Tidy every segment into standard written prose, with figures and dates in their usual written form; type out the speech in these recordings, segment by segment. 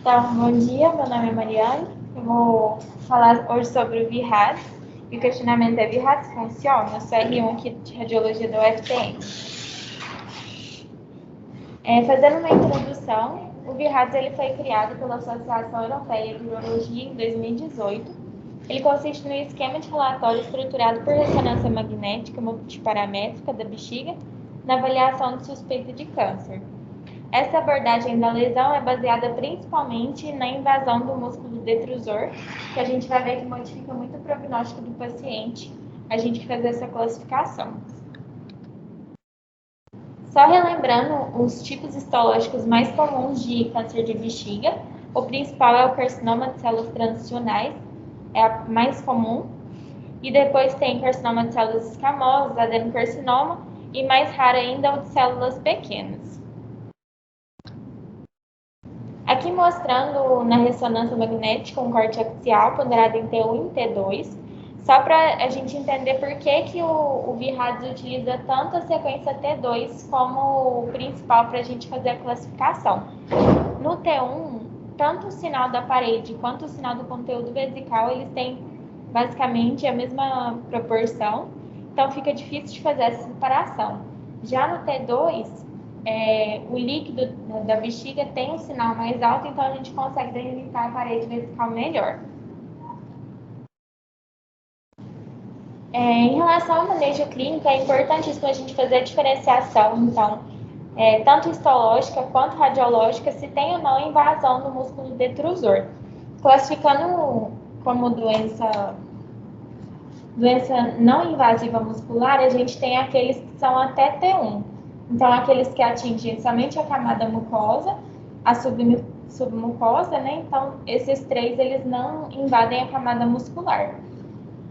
Então, bom dia, meu nome é Mariane. Eu vou falar hoje sobre o VIRAD. E o questionamento é: VIRAD funciona? Eu sou R1 aqui de Radiologia da UFTM. Fazendo uma introdução, o VIRAD ele foi criado pela Associação Europeia de Urologia em 2018. Ele consiste no esquema de relatório estruturado por ressonância magnética multiparamétrica da bexiga na avaliação de suspeita de câncer. Essa abordagem da lesão é baseada principalmente na invasão do músculo detrusor, que a gente vai ver que modifica muito o prognóstico do paciente, a gente fazer essa classificação. Só relembrando os tipos histológicos mais comuns de câncer de bexiga, o principal é o carcinoma de células transicionais, é a mais comum, e depois tem carcinoma de células escamosas, adenocarcinoma, e mais raro ainda o de células pequenas. Aqui mostrando na ressonância magnética um corte axial ponderado em T1 e T2, só para a gente entender por que o VIRADS utiliza tanto a sequência T2 como o principal para a gente fazer a classificação. No T1, tanto o sinal da parede quanto o sinal do conteúdo vesical, eles têm basicamente a mesma proporção, então fica difícil de fazer essa separação. Já no T2, o líquido da bexiga tem um sinal mais alto, então a gente consegue delimitar a parede vesical melhor. Em relação ao manejo clínico, é importantíssimo a gente fazer a diferenciação, então, tanto histológica quanto radiológica, se tem ou não invasão do músculo detrusor. Classificando como doença não invasiva muscular, a gente tem aqueles que são até T1. Então, aqueles que atingem somente a camada mucosa, a submucosa, né? Então, esses três, eles não invadem a camada muscular.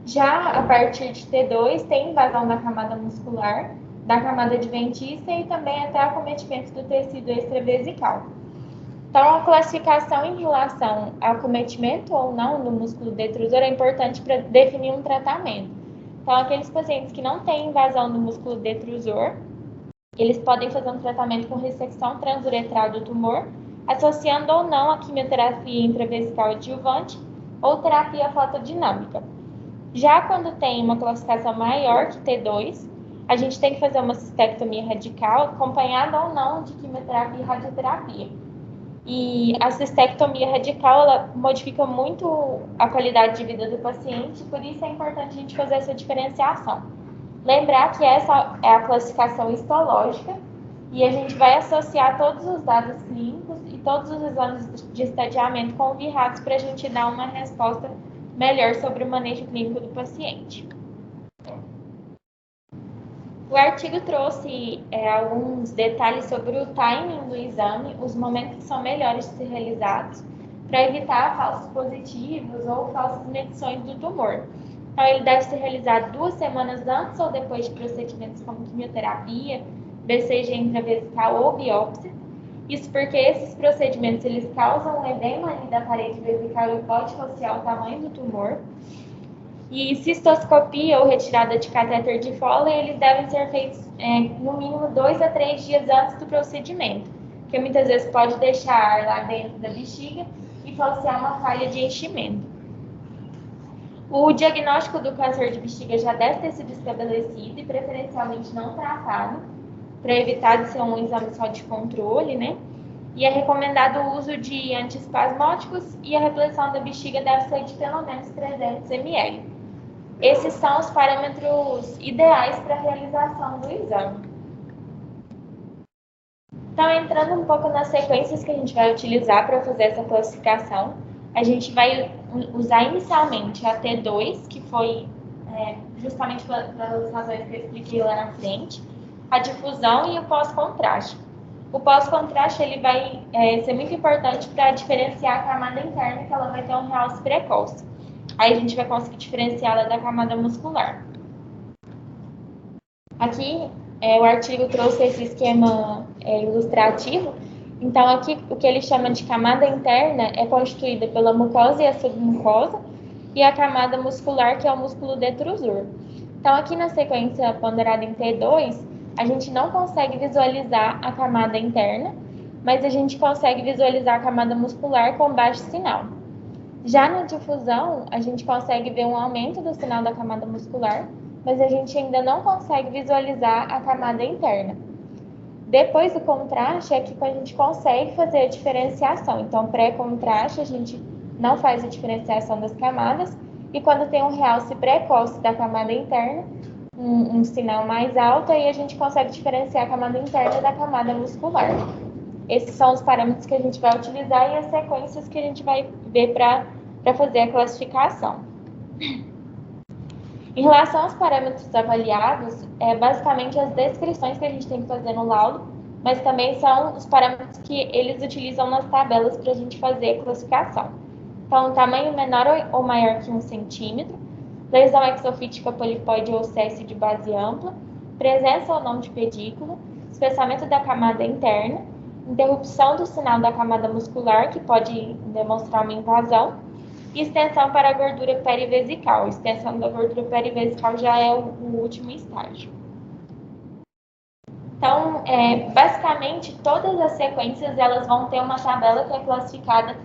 Já a partir de T2, tem invasão da camada muscular, da camada adventícia e também até acometimento do tecido extravesical. Então, a classificação em relação ao acometimento ou não do músculo detrusor é importante para definir um tratamento. Então, aqueles pacientes que não têm invasão do músculo detrusor, eles podem fazer um tratamento com ressecção transuretral do tumor, associando ou não a quimioterapia intravesical adjuvante ou terapia fotodinâmica. Já quando tem uma classificação maior que T2, a gente tem que fazer uma cistectomia radical, acompanhada ou não de quimioterapia e radioterapia. E a cistectomia radical, ela modifica muito a qualidade de vida do paciente, por isso é importante a gente fazer essa diferenciação. Lembrar que essa é a classificação histológica e a gente vai associar todos os dados clínicos e todos os exames de estadiamento com o VIRADS para a gente dar uma resposta melhor sobre o manejo clínico do paciente. O artigo trouxe alguns detalhes sobre o timing do exame, os momentos que são melhores de ser realizados, para evitar falsos positivos ou falsas medições do tumor. Então, ele deve ser realizado 2 semanas antes ou depois de procedimentos como quimioterapia, BCG intravesical ou biópsia. Isso porque esses procedimentos eles causam um edema da parede vesical e pode associar o tamanho do tumor. E cistoscopia ou retirada de catéter de Foley, eles devem ser feitos no mínimo 2 a 3 dias antes do procedimento, porque muitas vezes pode deixar ar lá dentro da bexiga e falsear uma falha de enchimento. O diagnóstico do câncer de bexiga já deve ter sido estabelecido e preferencialmente não tratado, para evitar de ser um exame só de controle, né? E é recomendado o uso de antiespasmódicos e a repressão da bexiga deve ser de pelo menos 300 ml. Esses são os parâmetros ideais para a realização do exame. Então, entrando um pouco nas sequências que a gente vai utilizar para fazer essa classificação, a gente vai usar inicialmente a T2, que foi justamente pelas razões que eu expliquei lá na frente, a difusão e o pós-contraste. O pós-contraste ele vai ser muito importante para diferenciar a camada interna, que ela vai ter um realce precoce. Aí a gente vai conseguir diferenciá-la da camada muscular. Aqui, o artigo trouxe esse esquema ilustrativo. Então, aqui, o que ele chama de camada interna é constituída pela mucosa e a submucosa, e a camada muscular, que é o músculo detrusor. Então, aqui na sequência ponderada em T2, a gente não consegue visualizar a camada interna, mas a gente consegue visualizar a camada muscular com baixo sinal. Já na difusão, a gente consegue ver um aumento do sinal da camada muscular, mas a gente ainda não consegue visualizar a camada interna. Depois do contraste é que a gente consegue fazer a diferenciação. Então, pré-contraste, a gente não faz a diferenciação das camadas, e quando tem um realce precoce da camada interna, um sinal mais alto, aí a gente consegue diferenciar a camada interna da camada muscular. Esses são os parâmetros que a gente vai utilizar e as sequências que a gente vai ver para fazer a classificação. Em relação aos parâmetros avaliados, basicamente as descrições que a gente tem que fazer no laudo, mas também são os parâmetros que eles utilizam nas tabelas para a gente fazer a classificação. Então, tamanho menor ou maior que 1 centímetro, lesão exofítica polipóide ou césse de base ampla, presença ou não de pedículo, espessamento da camada interna, interrupção do sinal da camada muscular, que pode demonstrar uma invasão, e extensão para a gordura perivesical. Extensão da gordura perivesical já é o último estágio. Então, basicamente, todas as sequências elas vão ter uma tabela que é classificada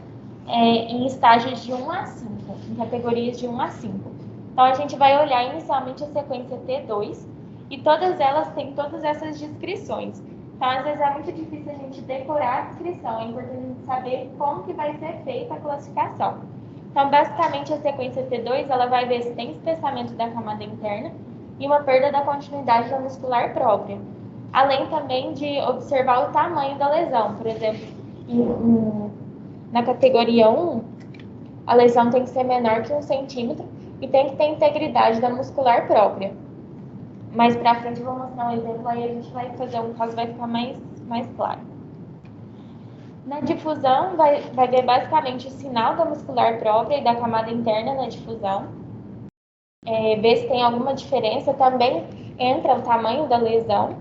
em estágios de 1 a 5, em categorias de 1 a 5. Então, a gente vai olhar inicialmente a sequência T2 e todas elas têm todas essas descrições. Então, às vezes é muito difícil a gente decorar a descrição, é importante a gente saber como que vai ser feita a classificação. Então, basicamente, a sequência T2 ela vai ver se tem espessamento da camada interna e uma perda da continuidade da muscular própria. Além também de observar o tamanho da lesão. Por exemplo, na categoria 1, a lesão tem que ser menor que 1 centímetro e tem que ter integridade da muscular própria. Mais pra frente eu vou mostrar um exemplo, aí a gente vai fazer um caso, vai ficar mais claro. Na difusão, vai ver basicamente o sinal da muscular própria e da camada interna na difusão. Ver se tem alguma diferença. Também entra o tamanho da lesão.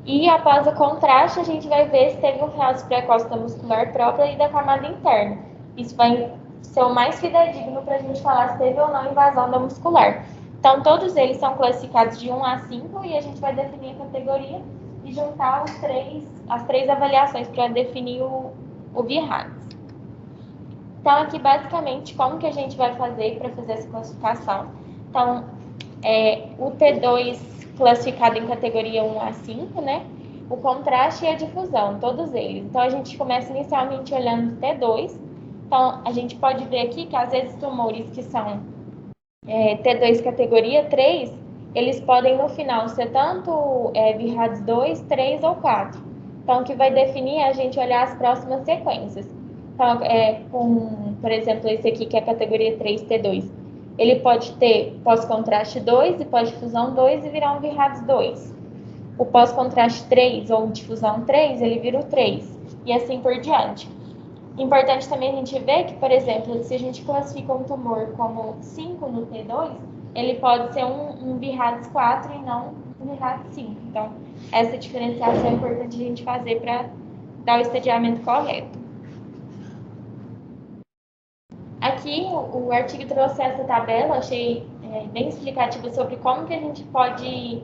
E após o contraste, a gente vai ver se teve um realce precoce da muscular própria e da camada interna. Isso vai ser o mais fidedigno para a gente falar se teve ou não invasão da muscular. Então, todos eles são classificados de 1 a 5 e a gente vai definir a categoria e juntar as três avaliações para definir o VIRADS. Então, aqui, basicamente, como que a gente vai fazer para fazer essa classificação? Então, o T2 classificado em categoria 1 a 5, né? O contraste e a difusão, todos eles. Então, a gente começa inicialmente olhando o T2. Então, a gente pode ver aqui que, às vezes, tumores que são T2 categoria 3, eles podem, no final, ser tanto VIRADS 2, 3 ou 4. Então, o que vai definir é a gente olhar as próximas sequências. Então, por exemplo, esse aqui, que é a categoria 3, T2. Ele pode ter pós-contraste 2 e pós-difusão 2 e virar um VIRADS 2. O pós-contraste 3 ou difusão 3, ele vira o 3. E assim por diante. Importante também a gente ver que, por exemplo, se a gente classifica um tumor como 5 no T2, ele pode ser um VIRADS 4 e não um VIRADS 5. Então, essa diferenciação é importante a gente fazer para dar o estadiamento correto. Aqui, o artigo trouxe essa tabela, achei bem explicativa sobre como que a gente pode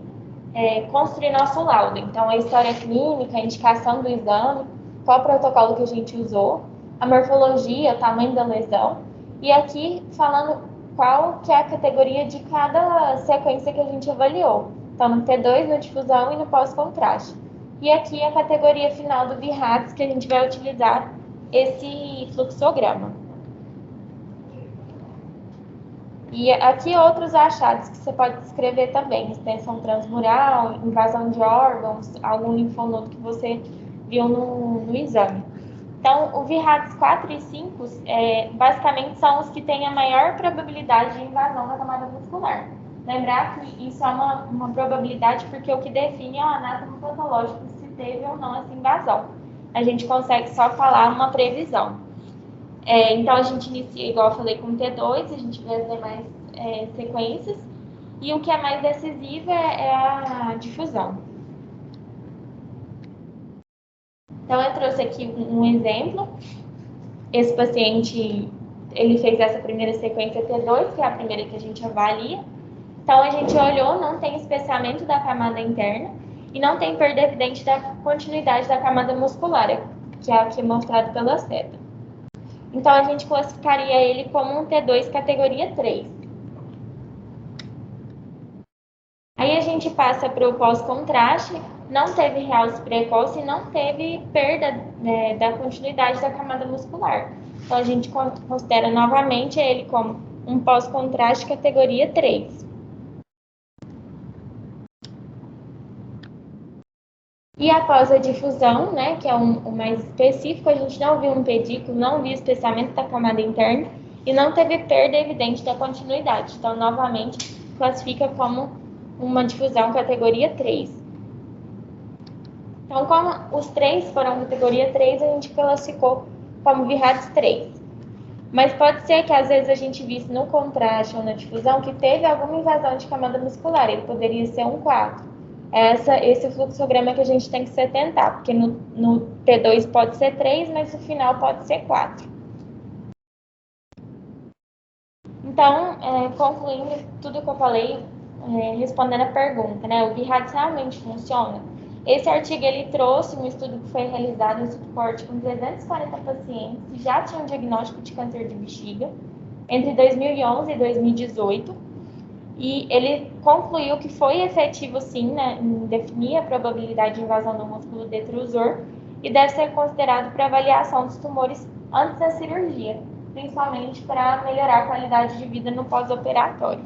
construir nosso laudo. Então, a história clínica, a indicação do exame, qual protocolo que a gente usou, a morfologia, o tamanho da lesão, e aqui falando qual que é a categoria de cada sequência que a gente avaliou. Então, no T2, na difusão e no pós-contraste. E aqui a categoria final do VIRADS, que a gente vai utilizar esse fluxograma. E aqui outros achados que você pode descrever também, extensão transmural, invasão de órgãos, algum linfonodo que você viu no exame. Então, o VIRADS 4 e 5, basicamente, são os que têm a maior probabilidade de invasão da camada muscular. Lembrar que isso é uma probabilidade porque o que define é o anátomo patológico se teve ou não essa invasão. A gente consegue só falar uma previsão. Então, a gente inicia, igual eu falei, com o T2, a gente vê as demais sequências, e o que é mais decisivo é a difusão. Então, eu trouxe aqui um exemplo. Esse paciente, ele fez essa primeira sequência T2, que é a primeira que a gente avalia. Então, a gente olhou, não tem espessamento da camada interna e não tem perda evidente da continuidade da camada muscular, que é aqui mostrado pela seta. Então, a gente classificaria ele como um T2 categoria 3. Aí a gente passa para o pós-contraste, não teve realce precoce e não teve perda da continuidade da camada muscular. Então, a gente considera novamente ele como um pós-contraste categoria 3. E após a difusão, né, que é o mais específico, a gente não viu um pedículo, não viu espessamento da camada interna e não teve perda evidente da continuidade. Então, novamente, classifica como uma difusão categoria 3. Então, como os três foram categoria 3, a gente classificou como Virades 3. Mas pode ser que às vezes a gente visse no contraste ou na difusão que teve alguma invasão de camada muscular, ele poderia ser um 4. Esse fluxograma que a gente tem que se atentar, porque no T2 pode ser 3, mas no final pode ser 4. Então, concluindo tudo que eu falei, respondendo a pergunta, né, o Virades realmente funciona? Esse artigo ele trouxe um estudo que foi realizado em suporte com 340 pacientes que já tinham diagnóstico de câncer de bexiga entre 2011 e 2018. E ele concluiu que foi efetivo, sim, né, em definir a probabilidade de invasão do músculo detrusor e deve ser considerado para avaliação dos tumores antes da cirurgia, principalmente para melhorar a qualidade de vida no pós-operatório.